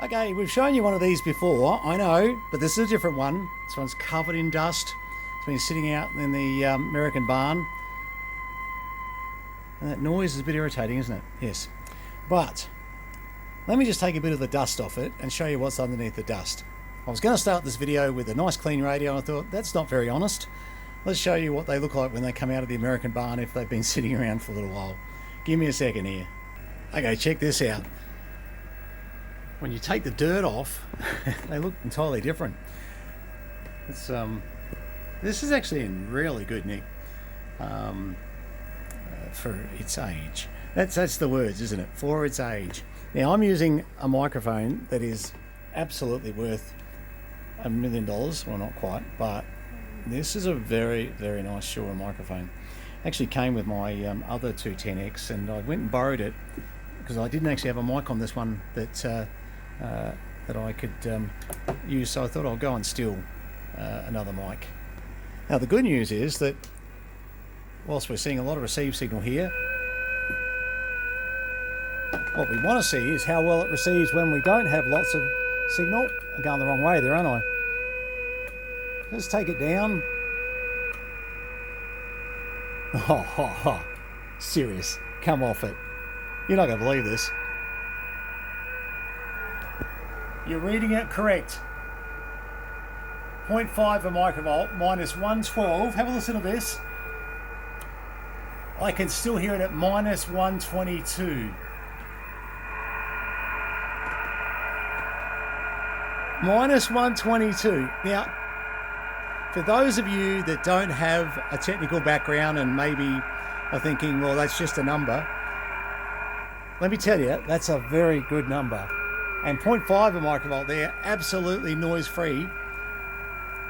Okay, we've shown you one of these before, I know, but this is a different one. This one's covered in dust. It's been sitting out in the American barn. And that noise is a bit irritating, isn't it? Yes. But let me just take a bit of the dust off it and show you what's underneath the dust. I was going to start this video with a nice clean radio and I thought, that's not very honest. Let's show you what they look like when they come out of the American barn if they've been sitting around for a little while. Give me a second here. Okay, check this out. When you take the dirt off, they look entirely different. It's this is actually in really good nick for its age. That's the words, isn't it? For its age. Now I'm using a microphone that is absolutely worth $1 million. Well, not quite, but this is a very, very nice Shure microphone. Actually came with my other 210X, and I went and borrowed it because I didn't actually have a mic on this one that I could use, so I thought I'll go and steal another mic. Now the good news is that whilst we're seeing a lot of receive signal here, what we want to see is how well it receives when we don't have lots of signal. I'm going the wrong way there, aren't I? Let's take it down. Oh, serious, come off it. You're not going to believe this. You're reading it correct. 0.5 a microvolt minus 112. Have a listen to this. I can still hear it at minus 122. Minus 122. Now, for those of you that don't have a technical background and maybe are thinking, well, that's just a number, let me tell you, that's a very good number. And 0.5 a microvolt there, absolutely noise free.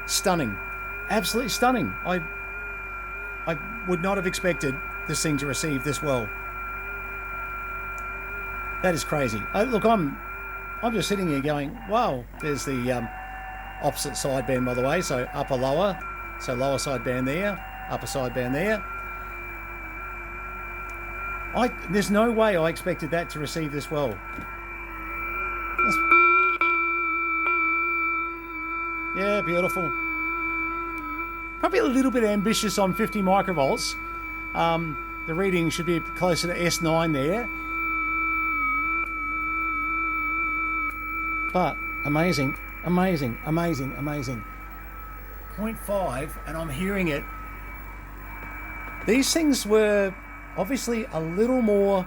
Stunning. Absolutely stunning. I would not have expected this thing to receive this well. That is crazy. Look, I'm just sitting here going, wow, there's the opposite sideband, by the way, so upper lower, so lower sideband there, upper sideband there. There's no way I expected that to receive this well. Yeah, beautiful. Probably a little bit ambitious on 50 microvolts. The reading should be closer to S9 there. But amazing, amazing, amazing, amazing. 0.5, and I'm hearing it. These things were obviously a little more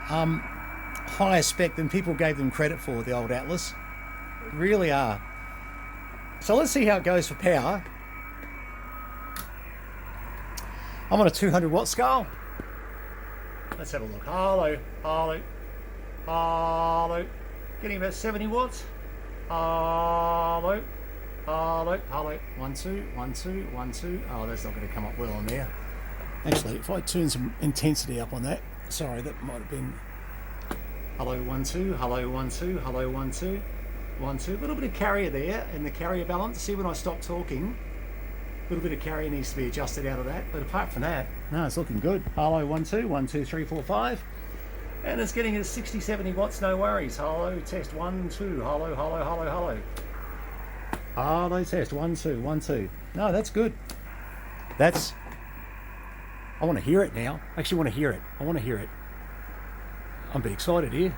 higher spec than people gave them credit for, the old Atlas. Really are. So let's see how it goes for power. I'm on a 200 watt scale. Let's have a look. Hello, hello, hello. Getting about 70 watts. Hello, hello, hello. 1, 2, 1, 2, 1, 2. Oh, that's not going to come up well on there. Actually, if I turn some intensity up on that, sorry, that might have been. Hello, 1, 2, hello, 1, 2, hello, 1, 2. 1, 2, a little bit of carrier there in the carrier balance. See, when I stop talking, a little bit of carrier needs to be adjusted out of that, but apart from that, no, it's looking good. Hello, 1, 2, 1, 2, 3, 4, 5, and it's getting at 60, 70 watts, no worries. Hello, test 1, 2, hello, hello, hello, hello. Hello, test 1, 2, 1, 2. No, that's good. That's, I want to hear it now. I actually want to hear it. I want to hear it. I'm a bit excited here.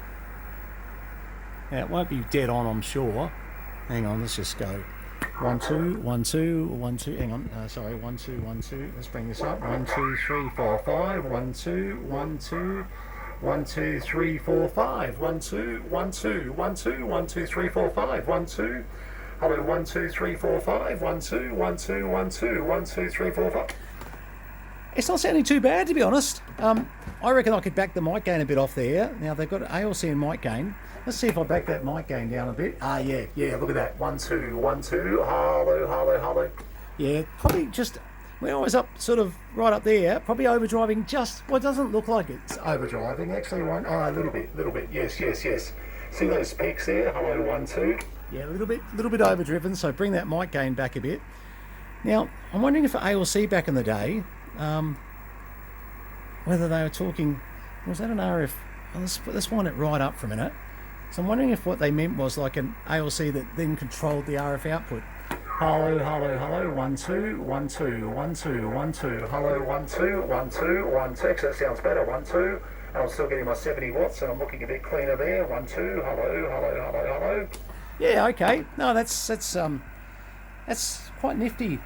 Now, it won't be dead on, I'm sure. Hang on, let's just go. 1, 2, 1, 2, 1, 2. Hang on, sorry. 1, 2, 1, 2. Let's bring this up. 1, 2, 3, 4, 5. 1, 2, 1, 2. 1, 2, 3, 4, 5. 1, 2, 1, 2, 1, 2, 1, 2, 3, 4, 5. 1, 2. Hello, 1, 2, 3, 4, 5. 1, 2, 1, 2, 1, 2, 1, 2, 3, 4, 5. It's not sounding too bad, to be honest. I reckon I could back the mic gain a bit off there. Now, they've got ALC and mic gain. Let's see if I back that mic gain down a bit. Yeah, look at that. 1, 2, 1, 2. Hello, hello, hello. Yeah, probably just, when I was up, sort of right up there, probably overdriving just, well, it doesn't look like it's overdriving. Actually, a little bit. Yes. See those peaks there? Hello, 1, 2. Yeah, a little bit overdriven, so bring that mic gain back a bit. Now, I'm wondering if for ALC back in the day, whether they were talking, was that an RF? let's wind it right up for a minute. So I'm wondering if what they meant was like an ALC that then controlled the RF output. Hello, hello, hello, 1 2 1 2 1 2 1 2. Hello, 1 2 1 2 1 2. Actually, that sounds better. 1 2. And I'm still getting my 70 watts, and I'm looking a bit cleaner there. 1 2. Hello, hello, hello, hello. Yeah, okay. No, that's quite nifty.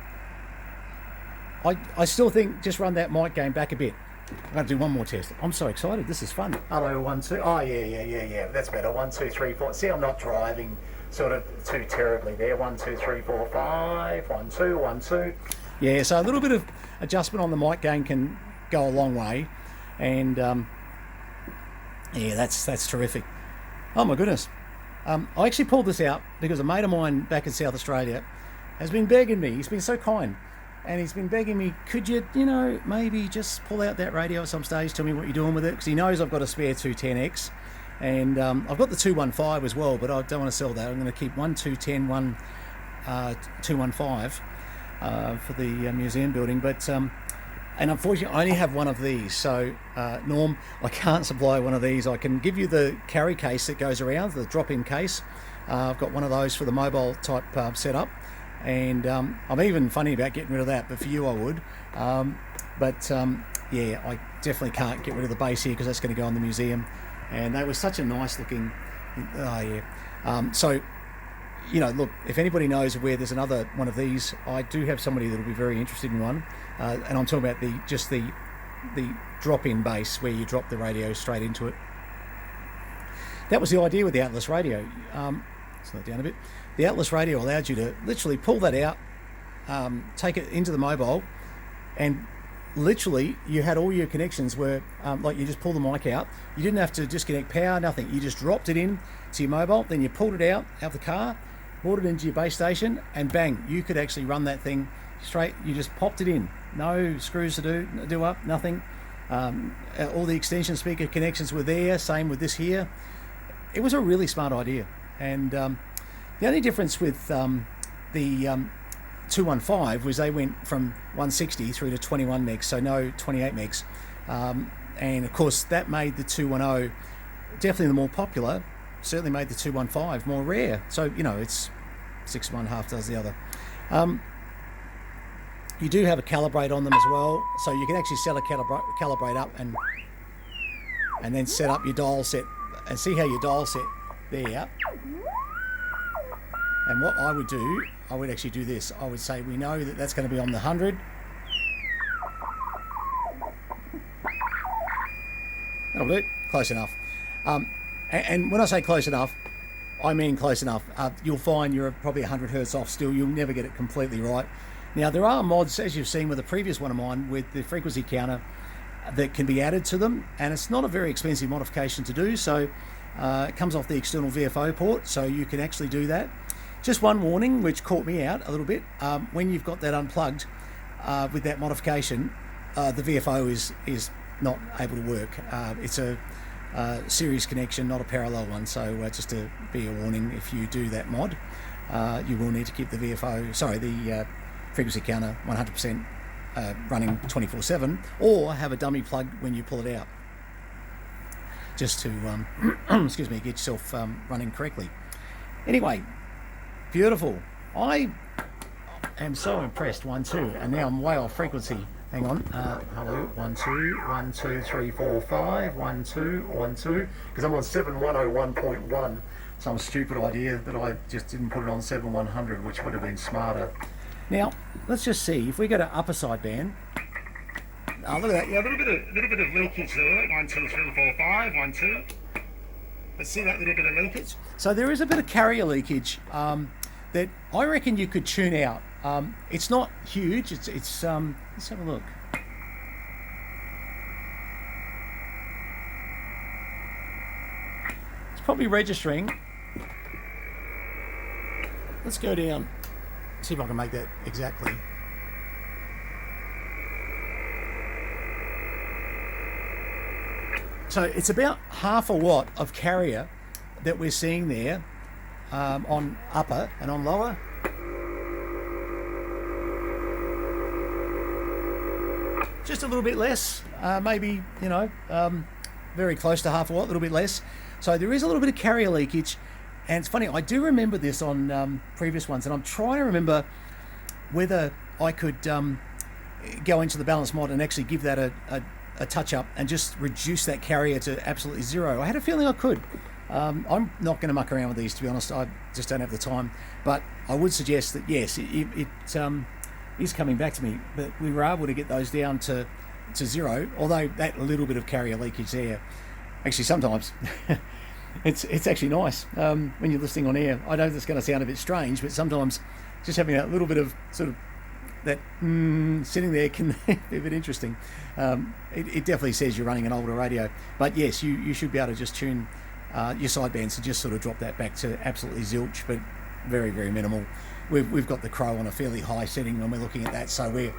I still think just run that mic gain back a bit. I'm going to do one more test. I'm so excited. This is fun. Hello, 1 2. Oh, yeah. That's better. 1 2 3 4. See, I'm not driving sort of too terribly there. 1 2 3 4 5. 1 2 1 2. Yeah, so a little bit of adjustment on the mic gain can go a long way, and yeah, that's terrific. Oh my goodness. I actually pulled this out because a mate of mine back in South Australia has been begging me. He's been so kind. And he's been begging me, could you, maybe just pull out that radio at some stage, tell me what you're doing with it, because he knows I've got a spare 210X, and I've got the 215 as well, but I don't want to sell that. I'm going to keep one 210, one 215 for the museum building, but and unfortunately I only have one of these, so Norm, I can't supply one of these. I can give you the carry case that goes around, the drop-in case. I've got one of those for the mobile type setup. And I'm even funny about getting rid of that, but for you I would. Yeah, I definitely can't get rid of the base here because that's going to go in the museum. And they were such a nice looking, oh yeah. So, look, if anybody knows where there's another one of these, I do have somebody that'll be very interested in one. And I'm talking about the drop-in base where you drop the radio straight into it. That was the idea with the Atlas radio. Slow it down a bit. The Atlas radio allowed you to literally pull that out, take it into the mobile, and literally you had all your connections were like you just pull the mic out. You didn't have to disconnect power, nothing. You just dropped it in to your mobile, then you pulled it out of the car, brought it into your base station, and bang, you could actually run that thing straight. You just popped it in. No screws to do up, nothing. All the extension speaker connections were there, same with this here. It was a really smart idea. And the only difference with the 215 was they went from 160 through to 21 megs, so no 28 megs. And of course that made the 210 definitely the more popular, certainly made the 215 more rare. So, it's 6 one, half does the other. You do have a calibrate on them as well, so you can actually set a calibrate up and then set up your dial set and see how your dial set there. And what I would do, I would actually do this. I would say, we know that that's going to be on the 100. That'll do, close enough. And when I say close enough, I mean close enough. You'll find you're probably 100 hertz off still. You'll never get it completely right. Now, there are mods, as you've seen with the previous one of mine, with the frequency counter that can be added to them. And it's not a very expensive modification to do. So it comes off the external VFO port, so you can actually do that. Just one warning, which caught me out a little bit. When you've got that unplugged with that modification, the VFO is not able to work. It's a series connection, not a parallel one. So just to be a warning, if you do that mod, you will need to keep the the frequency counter 100% running 24/7, or have a dummy plug when you pull it out, just to excuse me, get yourself running correctly. Anyway. Beautiful. I am so impressed. 1 2, and now I'm way off frequency. Hang on. Hello. 1 2 1 2 3 4 5 1 2 1 2. Because I'm on 7101.1. Some stupid idea that I just didn't put it on 7100, which would have been smarter. Now let's just see if we go to upper sideband. Oh, look at that. Yeah, a little bit of leakage there. 1 2 3 4 5 1 2. Let's see that little bit of leakage. So there is a bit of carrier leakage that I reckon you could tune out. It's not huge. It's let's have a look. It's probably registering. Let's go down. See if I can make that exactly. So it's about half a watt of carrier that we're seeing there on upper, and on lower. Just a little bit less, maybe, very close to half a watt, a little bit less. So there is a little bit of carrier leakage. And it's funny, I do remember this on previous ones, and I'm trying to remember whether I could go into the balance mod and actually give that a touch up and just reduce that carrier to absolutely zero. I had a feeling I could. I'm not going to muck around with these, to be honest. I just don't have the time. But I would suggest that, yes, it is coming back to me, but we were able to get those down to zero, although that little bit of carrier leakage there, actually sometimes it's actually nice when you're listening on air. I know that's going to sound a bit strange, but sometimes just having that little bit of sort of that sitting there can be a bit interesting. It definitely says you're running an older radio, but yes, you should be able to just tune your sidebands to just sort of drop that back to absolutely zilch, but very, very minimal. We've got the Crow on a fairly high setting when we're looking at that, so we're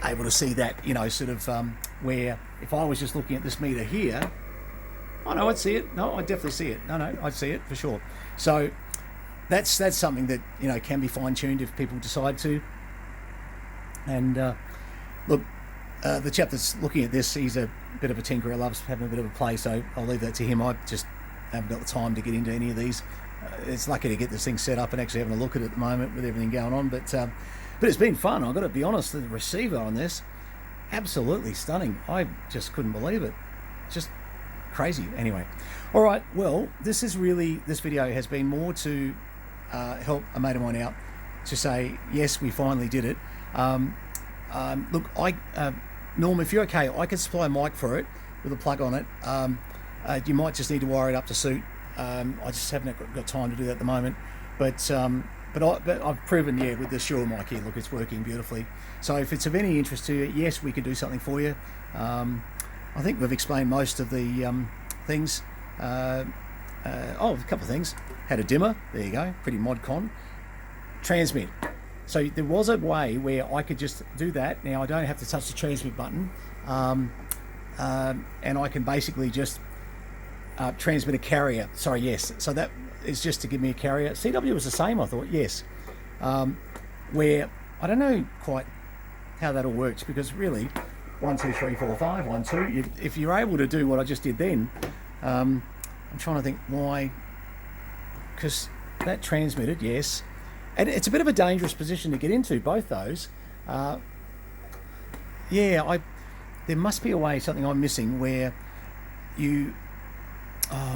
able to see that, you know, sort of where if I was just looking at this meter here, oh no, I'd see it. No, I'd definitely see it. No, I'd see it for sure. So that's something that, you know, can be fine-tuned if people decide to. And look, the chap that's looking at this, he's a bit of a tinkerer, loves having a bit of a play, so I'll leave that to him. I just haven't got the time to get into any of these. It's lucky to get this thing set up and actually having a look at it at the moment with everything going on, but it's been fun. I've got to be honest, the receiver on this, absolutely stunning. I just couldn't believe it. Just crazy. Anyway, all right, well, this video has been more to help a mate of mine out to say, yes, we finally did it. Look, Norm, if you're okay, I could supply a mic for it with a plug on it. You might just need to wire it up to suit. I just haven't got time to do that at the moment, but I've proven, yeah, with the Shure mic here, look, it's working beautifully. So if it's of any interest to you, yes, we could do something for you. I think we've explained most of the things. A couple of things. Had a dimmer, there you go, pretty mod con. Transmit. So there was a way where I could just do that. Now I don't have to touch the transmit button, and I can basically just transmit a carrier. Sorry, yes. So that is just to give me a carrier. CW was the same, I thought, yes. Where I don't know quite how that all works, because really 1 2 3 4 5 1 2, if you're able to do what I just did then, I'm trying to think why, because that transmitted, yes, and it's a bit of a dangerous position to get into, both those. Yeah, there must be a way, something I'm missing, where you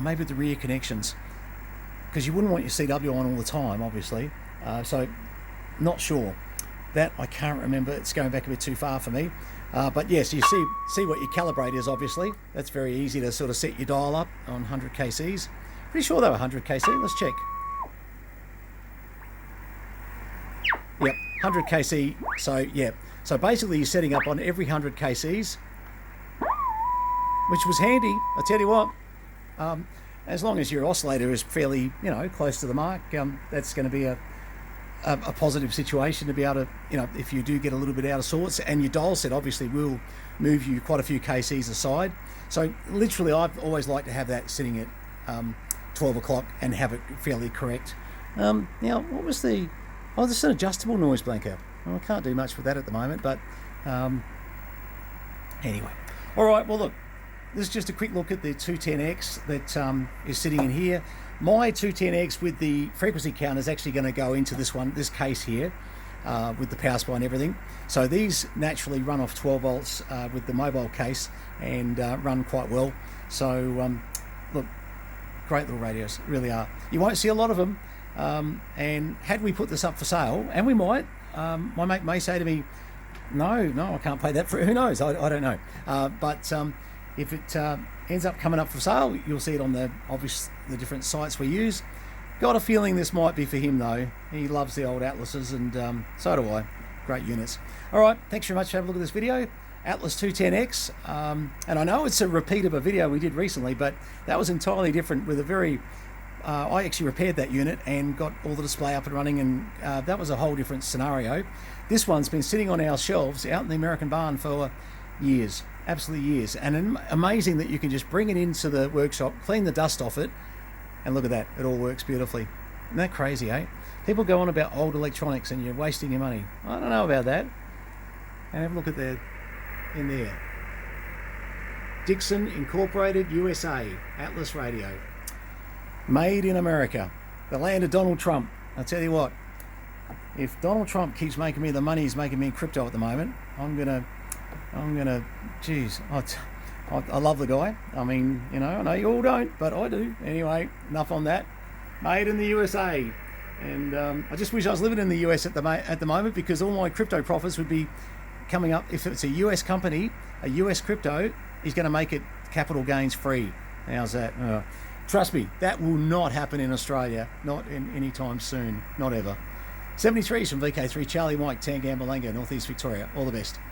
maybe with the rear connections, because you wouldn't want your CW on all the time, obviously. So not sure. That I can't remember. It's going back a bit too far for me. But yes, you see what your calibrate is, obviously. That's very easy to sort of set your dial up on 100 kcs. Pretty sure they were 100 kc. Let's check. Yep, 100 kc. So yeah. So basically you're setting up on every 100 kcs, which was handy, I tell you what. As long as your oscillator is fairly, you know, close to the mark, that's going to be a positive situation to be able to, you know, if you do get a little bit out of sorts, and your dial set obviously will move you quite a few kcs aside. So literally I've always liked to have that sitting at 12 o'clock and have it fairly correct. Now, what was this is an adjustable noise blanker. Well, I can't do much with that at the moment, but anyway. All right, well, look, this is just a quick look at the 210X that is sitting in here. My 210X with the frequency count is actually going to go into this case here with the power supply and everything. So these naturally run off 12 volts with the mobile case and run quite well. So look, great little radios, really are. You won't see a lot of them. And had we put this up for sale, and we might, my mate may say to me, no, I can't pay that for it. Who knows? I don't know. But if it ends up coming up for sale, you'll see it on the different sites we use. Got a feeling this might be for him though. He loves the old Atlases, and so do I. Great units. All right, thanks very much for having a look at this video. Atlas 210X, and I know it's a repeat of a video we did recently, but that was entirely different with a very I actually repaired that unit and got all the display up and running, and that was a whole different scenario. This one's been sitting on our shelves out in the American barn for years, absolutely years, and amazing that you can just bring it into the workshop, clean the dust off it, and look at that, it all works beautifully. Isn't that crazy, eh? People go on about old electronics and you're wasting your money. I don't know about that. And have a look at in there. Dixon Incorporated USA, Atlas Radio. Made in America, the land of Donald Trump. I tell you what, if Donald Trump keeps making me the money he's making me in crypto at the moment, I'm gonna, geez, I love the guy. I mean, you know, I know you all don't, but I do. Anyway, enough on that. Made in the USA. And I just wish I was living in the US at the moment, because all my crypto profits would be coming up. If it's a US company, a US crypto, he's going to make it capital gains free. How's that? Trust me, that will not happen in Australia, not in any time soon, not ever. 73s from VK3 Charlie Mike, Tangambulanga, Northeast Victoria. All the best.